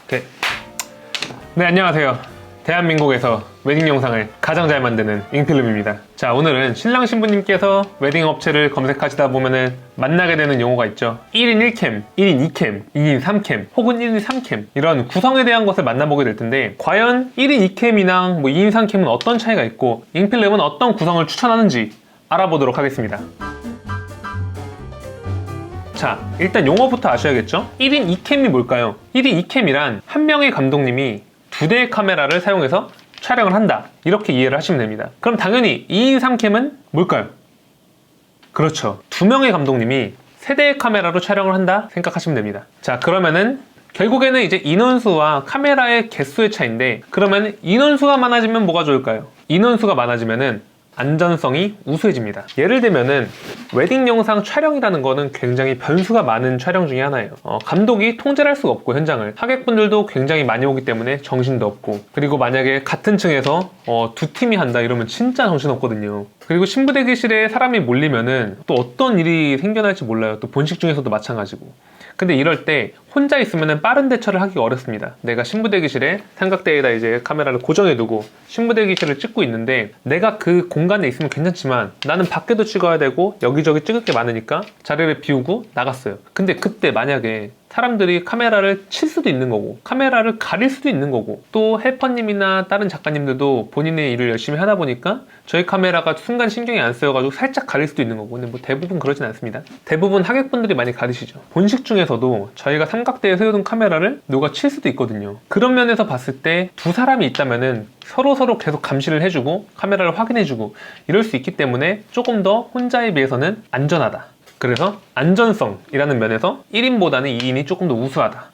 오케이. 네, 안녕하세요. 대한민국에서 웨딩 영상을 가장 잘 만드는 잉필름입니다. 자, 오늘은 신랑 신부님께서 웨딩 업체를 검색하시다 보면은 만나게 되는 용어가 있죠. 1인 1캠, 1인 2캠, 2인 3캠, 혹은 1인 3캠, 이런 구성에 대한 것을 만나보게 될 텐데, 과연 1인 2캠이랑 2인 3캠은 어떤 차이가 있고 잉필름은 어떤 구성을 추천하는지 알아보도록 하겠습니다. 자, 일단 용어부터 아셔야겠죠? 1인 2캠이 뭘까요? 1인 2캠이란 한 명의 감독님이 두 대의 카메라를 사용해서 촬영을 한다, 이렇게 이해를 하시면 됩니다. 그럼 당연히 2인 3캠은 뭘까요? 그렇죠, 두 명의 감독님이 세 대의 카메라로 촬영을 한다 생각하시면 됩니다. 자, 그러면은 결국에는 이제 인원수와 카메라의 개수의 차이인데, 그러면 인원수가 많아지면 뭐가 좋을까요? 인원수가 많아지면은 안전성이 우수해집니다. 예를 들면은 웨딩 영상 촬영이라는 거는 굉장히 변수가 많은 촬영 중에 하나예요. 감독이 통제를 할 수가 없고, 현장을 하객분들도 굉장히 많이 오기 때문에 정신도 없고, 그리고 만약에 같은 층에서 두 팀이 한다 이러면 진짜 정신없거든요. 그리고 신부 대기실에 사람이 몰리면은 또 어떤 일이 생겨날지 몰라요. 또 본식 중에서도 마찬가지고. 근데 이럴 때 혼자 있으면 빠른 대처를 하기 어렵습니다. 내가 신부 대기실에 삼각대에다 이제 카메라를 고정해두고 신부 대기실을 찍고 있는데, 내가 그 공간에 있으면 괜찮지만 나는 밖에도 찍어야 되고 여기저기 찍을 게 많으니까 자리를 비우고 나갔어요. 근데 그때 만약에 사람들이 카메라를 칠 수도 있는 거고, 카메라를 가릴 수도 있는 거고, 또 헬퍼님이나 다른 작가님들도 본인의 일을 열심히 하다 보니까 저희 카메라가 순간 신경이 안 쓰여가지고 살짝 가릴 수도 있는 거고. 근데 뭐 대부분 그러진 않습니다. 대부분 하객분들이 많이 가리시죠. 본식 중에서도 저희가 삼각대에 세워둔 카메라를 누가 칠 수도 있거든요. 그런 면에서 봤을 때 두 사람이 있다면은 서로 계속 감시를 해주고 카메라를 확인해주고 이럴 수 있기 때문에 조금 더 혼자에 비해서는 안전하다. 그래서 안전성이라는 면에서 1인보다는 2인이 조금 더 우수하다,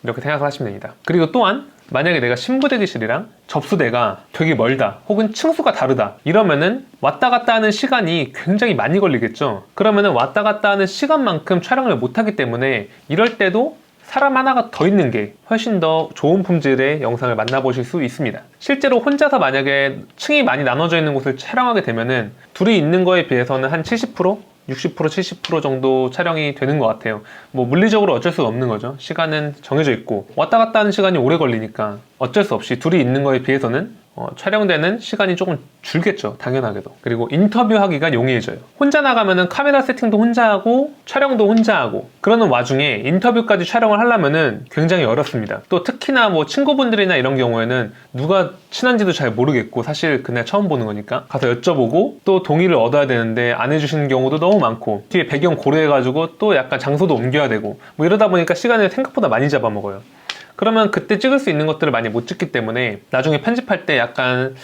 이렇게 생각을 하시면 됩니다. 그리고 또한 만약에 내가 신부 대기실이랑 접수대가 되게 멀다, 혹은 층수가 다르다, 이러면은 왔다 갔다 하는 시간이 굉장히 많이 걸리겠죠. 그러면은 왔다 갔다 하는 시간만큼 촬영을 못하기 때문에 이럴 때도 사람 하나가 더 있는 게 훨씬 더 좋은 품질의 영상을 만나보실 수 있습니다. 실제로 혼자서 만약에 층이 많이 나눠져 있는 곳을 촬영하게 되면은 둘이 있는 거에 비해서는 한 70%? 60%, 70% 정도 촬영이 되는 것 같아요. 뭐 물리적으로 어쩔 수가 없는 거죠. 시간은 정해져 있고 왔다 갔다 하는 시간이 오래 걸리니까 어쩔 수 없이 둘이 있는 거에 비해서는 촬영되는 시간이 조금 줄겠죠, 당연하게도. 그리고 인터뷰하기가 용이해져요. 혼자 나가면은 카메라 세팅도 혼자 하고 촬영도 혼자 하고, 그러는 와중에 인터뷰까지 촬영을 하려면은 굉장히 어렵습니다. 또 특히나 뭐 친구분들이나 이런 경우에는 누가 친한지도 잘 모르겠고, 사실 그날 처음 보는 거니까 가서 여쭤보고 또 동의를 얻어야 되는데 안 해주시는 경우도 너무 많고, 뒤에 배경 고려해가지고 또 약간 장소도 옮겨야 되고, 뭐 이러다 보니까 시간을 생각보다 많이 잡아먹어요. 그러면 그때 찍을 수 있는 것들을 많이 못 찍기 때문에 나중에 편집할 때 약간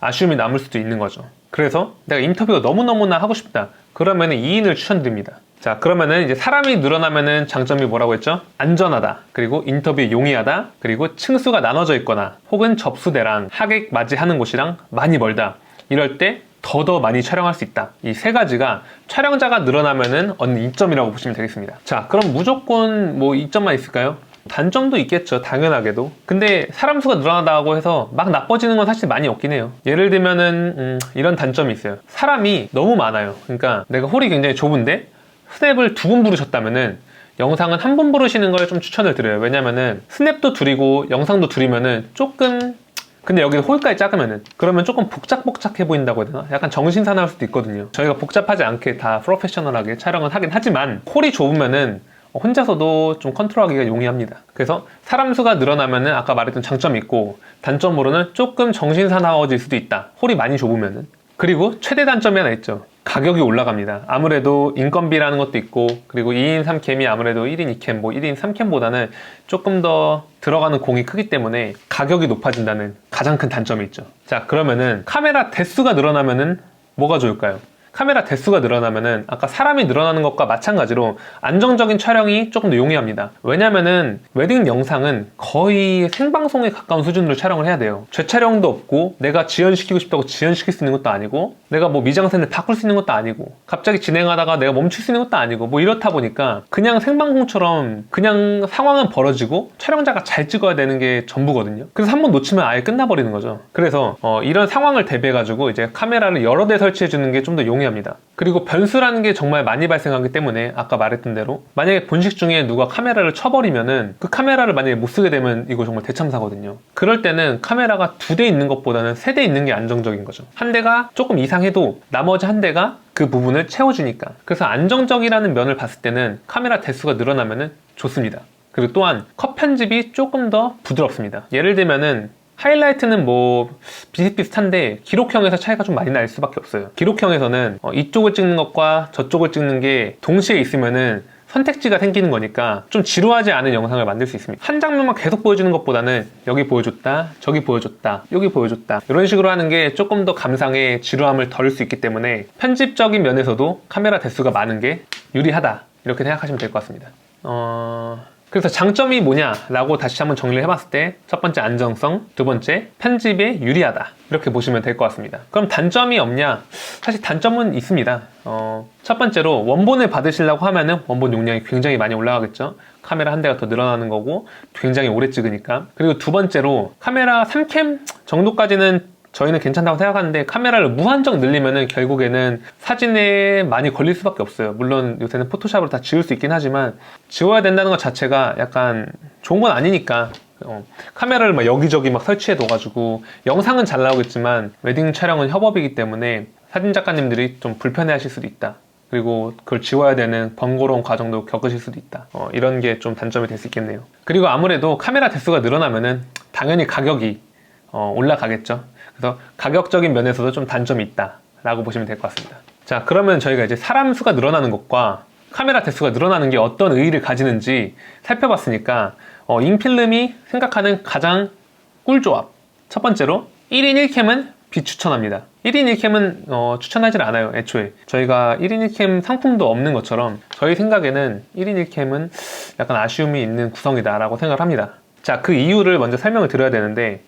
아쉬움이 남을 수도 있는 거죠. 그래서 내가 인터뷰가 너무너무나 하고 싶다, 그러면 2인을 추천드립니다. 자, 그러면은 이제 사람이 늘어나면은 장점이 뭐라고 했죠? 안전하다, 그리고 인터뷰에 용이하다, 그리고 층수가 나눠져 있거나 혹은 접수대랑 하객 맞이하는 곳이랑 많이 멀다, 이럴 때 더 많이 촬영할 수 있다. 이 세 가지가 촬영자가 늘어나면은 얻는 이점이라고 보시면 되겠습니다. 자, 그럼 무조건 뭐 이점만 있을까요? 단점도 있겠죠, 당연하게도. 근데 사람 수가 늘어나다고 해서 막 나빠지는 건 사실 많이 없긴 해요. 예를 들면은 이런 단점이 있어요. 사람이 너무 많아요. 그러니까 내가 홀이 굉장히 좁은데 스냅을 2분 부르셨다면은 영상은 1분 부르시는 걸 좀 추천을 드려요. 왜냐면은 스냅도 둘이고 영상도 둘이면은 조금, 근데 여기 홀까지 작으면은 그러면 조금 복작복작해 보인다고 해야 되나? 약간 정신사나울 수도 있거든요. 저희가 복잡하지 않게 다 프로페셔널하게 촬영을 하긴 하지만 홀이 좁으면은 혼자서도 좀 컨트롤하기가 용이합니다. 그래서 사람 수가 늘어나면은 아까 말했던 장점이 있고, 단점으로는 조금 정신사나워질 수도 있다, 홀이 많이 좁으면은. 그리고 최대 단점이 하나 있죠. 가격이 올라갑니다. 아무래도 인건비라는 것도 있고, 그리고 2인 3캠이 아무래도 1인 2캠, 뭐 1인 3캠보다는 조금 더 들어가는 공이 크기 때문에 가격이 높아진다는 가장 큰 단점이 있죠. 자, 그러면은 카메라 대수가 늘어나면은 뭐가 좋을까요? 카메라 대수가 늘어나면은 아까 사람이 늘어나는 것과 마찬가지로 안정적인 촬영이 조금 더 용이합니다. 왜냐면은 웨딩 영상은 거의 생방송에 가까운 수준으로 촬영을 해야 돼요. 재촬영도 없고, 내가 지연시키고 싶다고 지연시킬 수 있는 것도 아니고, 내가 뭐 미장센을 바꿀 수 있는 것도 아니고, 갑자기 진행하다가 내가 멈출 수 있는 것도 아니고, 뭐 이렇다 보니까 그냥 생방송처럼 그냥 상황은 벌어지고 촬영자가 잘 찍어야 되는 게 전부거든요. 그래서 한번 놓치면 아예 끝나버리는 거죠. 그래서 이런 상황을 대비해가지고 이제 카메라를 여러 대 설치해 주는 게 좀 더 용이합니다. 중요합니다. 그리고 변수라는 게 정말 많이 발생하기 때문에 아까 말했던 대로 만약에 본식 중에 누가 카메라를 쳐버리면은 그 카메라를 만약에 못 쓰게 되면 이거 정말 대참사거든요. 그럴 때는 카메라가 2대 있는 것보다는 3대 있는 게 안정적인 거죠. 한 대가 조금 이상해도 나머지 한 대가 그 부분을 채워주니까. 그래서 안정적이라는 면을 봤을 때는 카메라 대수가 늘어나면은 좋습니다. 그리고 또한 컷 편집이 조금 더 부드럽습니다. 예를 들면은 하이라이트는 뭐 비슷비슷한데 기록형에서 차이가 좀 많이 날 수밖에 없어요. 기록형에서는 이쪽을 찍는 것과 저쪽을 찍는 게 동시에 있으면은 선택지가 생기는 거니까 좀 지루하지 않은 영상을 만들 수 있습니다. 한 장면만 계속 보여주는 것보다는 여기 보여줬다, 저기 보여줬다, 여기 보여줬다 이런 식으로 하는 게 조금 더 감상에 지루함을 덜 수 있기 때문에 편집적인 면에서도 카메라 대수가 많은 게 유리하다 이렇게 생각하시면 될 것 같습니다. 그래서 장점이 뭐냐라고 다시 한번 정리를 해봤을 때 첫 번째 안정성, 두 번째 편집에 유리하다 이렇게 보시면 될 것 같습니다. 그럼 단점이 없냐? 사실 단점은 있습니다. 첫 번째로 원본을 받으시려고 하면은 원본 용량이 굉장히 많이 올라가겠죠. 카메라 한 대가 더 늘어나는 거고 굉장히 오래 찍으니까. 그리고 두 번째로 카메라 3캠 정도까지는 저희는 괜찮다고 생각하는데 카메라를 무한정 늘리면은 결국에는 사진에 많이 걸릴 수밖에 없어요. 물론 요새는 포토샵으로 다 지울 수 있긴 하지만 지워야 된다는 것 자체가 약간 좋은 건 아니니까 카메라를 막 여기저기 막 설치해 둬가지고 영상은 잘 나오겠지만 웨딩 촬영은 협업이기 때문에 사진 작가님들이 좀 불편해 하실 수도 있다. 그리고 그걸 지워야 되는 번거로운 과정도 겪으실 수도 있다. 이런 게 좀 단점이 될 수 있겠네요. 그리고 아무래도 카메라 대수가 늘어나면은 당연히 가격이 올라가겠죠. 그래서 가격적인 면에서도 좀 단점이 있다 라고 보시면 될 것 같습니다. 자, 그러면 저희가 이제 사람 수가 늘어나는 것과 카메라 대수가 늘어나는 게 어떤 의의를 가지는지 살펴봤으니까 인필름이 생각하는 가장 꿀조합, 첫 번째로 1인 1캠은 비추천합니다. 1인 1캠은 추천하지 않아요. 애초에 저희가 1인 1캠 상품도 없는 것처럼 저희 생각에는 1인 1캠은 약간 아쉬움이 있는 구성이다 라고 생각을 합니다. 자, 그 이유를 먼저 설명을 드려야 되는데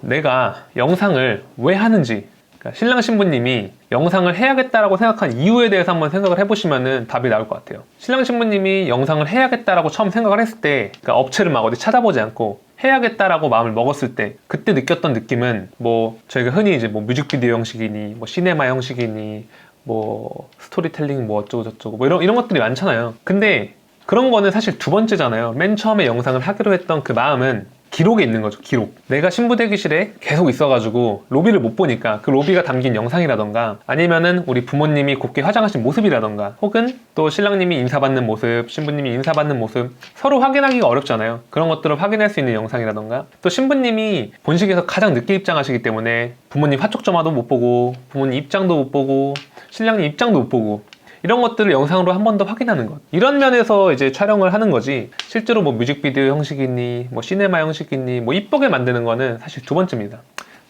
내가 영상을 왜 하는지, 그러니까 신랑 신부님이 영상을 해야겠다라고 생각한 이유에 대해서 한번 생각을 해보시면은 답이 나올 것 같아요. 신랑 신부님이 영상을 해야겠다라고 처음 생각을 했을 때, 그러니까 업체를 막 어디 찾아보지 않고 해야겠다라고 마음을 먹었을 때 그때 느꼈던 느낌은 뭐 저희가 흔히 이제 뭐 뮤직비디오 형식이니 뭐 시네마 형식이니 뭐 스토리텔링 뭐 어쩌고 저쩌고 뭐 이런 것들이 많잖아요. 근데 그런 거는 사실 두 번째잖아요. 맨 처음에 영상을 하기로 했던 그 마음은 기록에 있는 거죠. 기록. 내가 신부 대기실에 계속 있어가지고 로비를 못 보니까 그 로비가 담긴 영상이라던가 아니면은 우리 부모님이 곱게 화장하신 모습이라던가 혹은 또 신랑님이 인사받는 모습, 신부님이 인사받는 모습 서로 확인하기가 어렵잖아요. 그런 것들을 확인할 수 있는 영상이라던가 또 신부님이 본식에서 가장 늦게 입장하시기 때문에 부모님 화촉점화도 못 보고 부모님 입장도 못 보고 신랑님 입장도 못 보고 이런 것들을 영상으로 한 번 더 확인하는 것, 이런 면에서 이제 촬영을 하는 거지 실제로 뭐 뮤직비디오 형식이니 뭐 시네마 형식이니 뭐 이쁘게 만드는 거는 사실 두 번째입니다.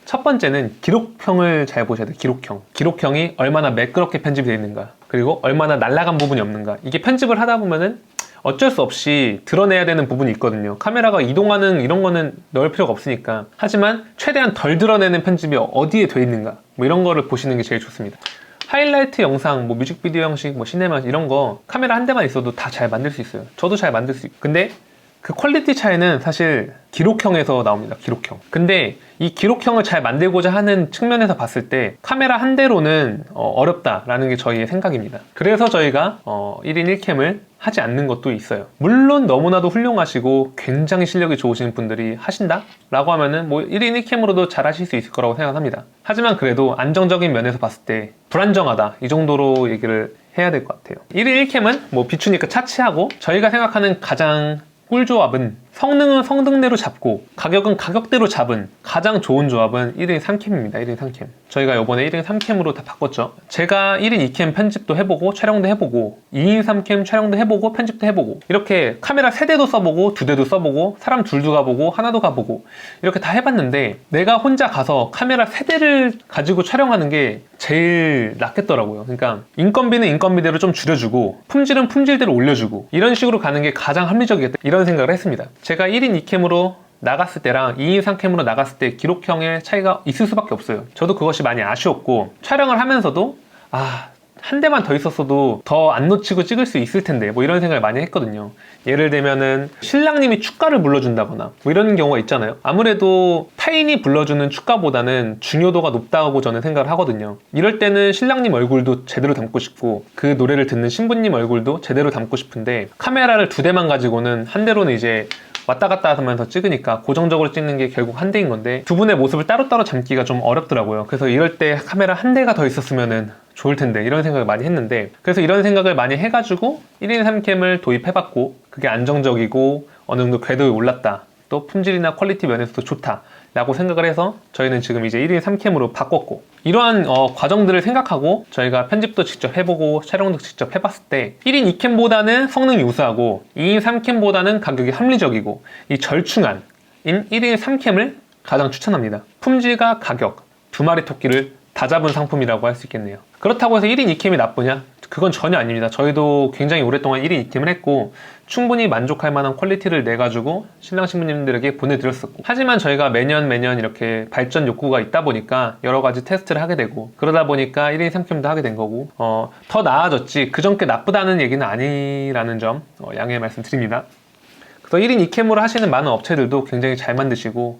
첫 번째는 기록형을 잘 보셔야 돼요. 기록형이 얼마나 매끄럽게 편집이 되어 있는가, 그리고 얼마나 날아간 부분이 없는가. 이게 편집을 하다 보면은 어쩔 수 없이 드러내야 되는 부분이 있거든요. 카메라가 이동하는 이런 거는 넣을 필요가 없으니까. 하지만 최대한 덜 드러내는 편집이 어디에 돼 있는가, 뭐 이런 거를 보시는 게 제일 좋습니다. 하이라이트 영상, 뭐 뮤직비디오 형식, 뭐 시네마 이런 거 카메라 한 대만 있어도 다 잘 만들 수 있어요. 저도 잘 만들 수 있고. 근데 그 퀄리티 차이는 사실 기록형에서 나옵니다. 기록형. 근데 이 기록형을 잘 만들고자 하는 측면에서 봤을 때 카메라 한 대로는 어렵다라는 게 저희의 생각입니다. 그래서 저희가 1인 1캠을 하지 않는 것도 있어요. 물론 너무나도 훌륭하시고 굉장히 실력이 좋으신 분들이 하신다? 라고 하면은 뭐 1인 1캠으로도 잘 하실 수 있을 거라고 생각합니다. 하지만 그래도 안정적인 면에서 봤을 때 불안정하다, 이 정도로 얘기를 해야 될 것 같아요. 1인 1캠은 뭐 비추니까 차치하고 저희가 생각하는 가장 꿀조합은 성능은 성능대로 잡고 가격은 가격대로 잡은 가장 좋은 조합은 1인 3캠입니다. 1인 3캠. 저희가 이번에 1인 3캠으로 다 바꿨죠. 제가 1인 2캠 편집도 해보고 촬영도 해보고 2인 3캠 촬영도 해보고 편집도 해보고 이렇게 카메라 3대도 써보고 2대도 써보고 사람 둘도 가보고 하나도 가보고 이렇게 다 해봤는데 내가 혼자 가서 카메라 3대를 가지고 촬영하는 게 제일 낫겠더라고요. 그러니까 인건비는 인건비대로 좀 줄여주고 품질은 품질대로 올려주고 이런 식으로 가는 게 가장 합리적이겠다, 이런 생각을 했습니다. 제가 1인 2캠으로 나갔을 때랑 2인 3캠으로 나갔을 때 기록형의 차이가 있을 수밖에 없어요. 저도 그것이 많이 아쉬웠고 촬영을 하면서도 한 대만 더 있었어도 더 안 놓치고 찍을 수 있을 텐데 뭐 이런 생각을 많이 했거든요. 예를 들면은 신랑님이 축가를 불러준다거나 뭐 이런 경우가 있잖아요. 아무래도 타인이 불러주는 축가보다는 중요도가 높다고 저는 생각을 하거든요. 이럴 때는 신랑님 얼굴도 제대로 담고 싶고 그 노래를 듣는 신부님 얼굴도 제대로 담고 싶은데 카메라를 2대만 가지고는 한 대로는 이제 왔다 갔다 하면서 찍으니까 고정적으로 찍는 게 결국 한 대인 건데 두 분의 모습을 따로따로 담기가 좀 어렵더라고요. 그래서 이럴 때 카메라 한 대가 더 있었으면 좋을 텐데 이런 생각을 많이 했는데, 그래서 이런 생각을 많이 해가지고 1인 3캠을 도입해봤고 그게 안정적이고 어느 정도 궤도에 올랐다, 또 품질이나 퀄리티 면에서도 좋다 라고 생각을 해서 저희는 지금 이제 1인 3캠으로 바꿨고, 이러한 과정들을 생각하고 저희가 편집도 직접 해보고 촬영도 직접 해봤을 때 1인 2캠보다는 성능이 우수하고 2인 3캠보다는 가격이 합리적이고 이 절충안인 1인 3캠을 가장 추천합니다. 품질과 가격, 두 마리 토끼를 다 잡은 상품이라고 할 수 있겠네요. 그렇다고 해서 1인 2캠이 나쁘냐? 그건 전혀 아닙니다. 저희도 굉장히 오랫동안 1인 2캠을 했고 충분히 만족할 만한 퀄리티를 내가지고 신랑 신부님들에게 보내드렸었고, 하지만 저희가 매년 이렇게 발전 욕구가 있다 보니까 여러 가지 테스트를 하게 되고 그러다 보니까 1인 3캠도 하게 된 거고 더 나아졌지 그전 게 나쁘다는 얘기는 아니라는 점 양해 말씀드립니다. 그래서 1인 2캠으로 하시는 많은 업체들도 굉장히 잘 만드시고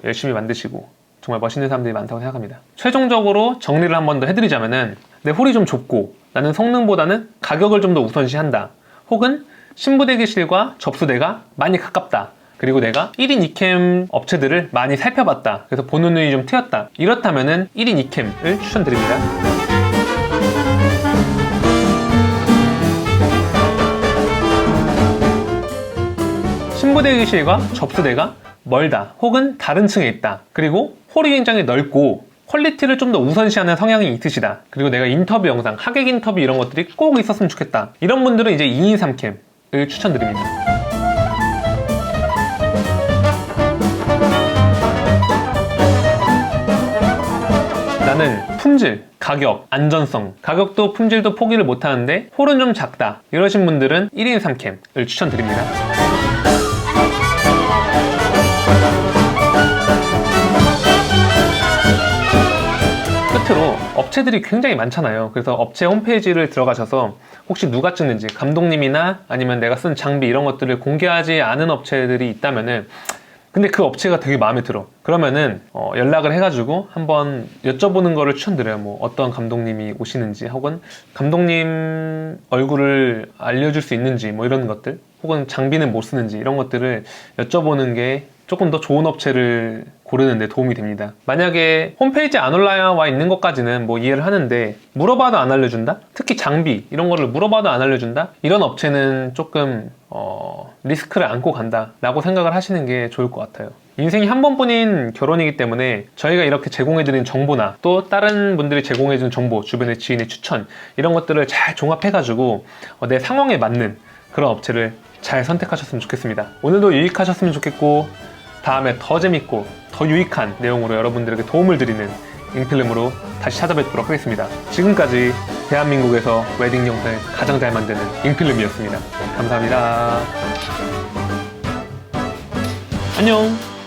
열심히 만드시고 정말 멋있는 사람들이 많다고 생각합니다. 최종적으로 정리를 한 번 더 해드리자면은, 내 홀이 좀 좁고 나는 성능보다는 가격을 좀 더 우선시한다, 혹은 신부대기실과 접수대가 많이 가깝다, 그리고 내가 1인 2캠 업체들을 많이 살펴봤다, 그래서 보는 눈이 좀 트였다, 이렇다면은 1인 2캠을 추천드립니다. 신부대기실과 접수대가 멀다, 혹은 다른 층에 있다, 그리고 홀이 굉장히 넓고 퀄리티를 좀 더 우선시하는 성향이 있으시다, 그리고 내가 인터뷰 영상, 하객 인터뷰 이런 것들이 꼭 있었으면 좋겠다, 이런 분들은 이제 2인 3캠을 추천드립니다. 나는 품질, 가격, 안전성, 가격도 품질도 포기를 못하는데 홀은 좀 작다, 이러신 분들은 1인 3캠을 추천드립니다. 끝으로 업체들이 굉장히 많잖아요. 그래서 업체 홈페이지를 들어가셔서 혹시 누가 찍는지, 감독님이나 아니면 내가 쓴 장비 이런 것들을 공개하지 않은 업체들이 있다면은, 근데 그 업체가 되게 마음에 들어, 그러면은 연락을 해가지고 한번 여쭤보는 거를 추천드려요. 뭐 어떤 감독님이 오시는지, 혹은 감독님 얼굴을 알려줄 수 있는지, 뭐 이런 것들, 혹은 장비는 뭐 쓰는지 이런 것들을 여쭤보는 게 조금 더 좋은 업체를 고르는 데 도움이 됩니다. 만약에 홈페이지에 안 올라와 있는 것까지는 뭐 이해를 하는데 물어봐도 안 알려준다? 특히 장비 이런 거를 물어봐도 안 알려준다? 이런 업체는 조금 리스크를 안고 간다 라고 생각을 하시는 게 좋을 것 같아요. 인생이 한 번뿐인 결혼이기 때문에 저희가 이렇게 제공해드린 정보나 또 다른 분들이 제공해준 정보, 주변의 지인의 추천 이런 것들을 잘 종합해가지고 내 상황에 맞는 그런 업체를 잘 선택하셨으면 좋겠습니다. 오늘도 유익하셨으면 좋겠고, 다음에 더 재밌고 더 유익한 내용으로 여러분들에게 도움을 드리는 잉필름으로 다시 찾아뵙도록 하겠습니다. 지금까지 대한민국에서 웨딩 영상을 가장 잘 만드는 잉필름이었습니다. 감사합니다. 안녕.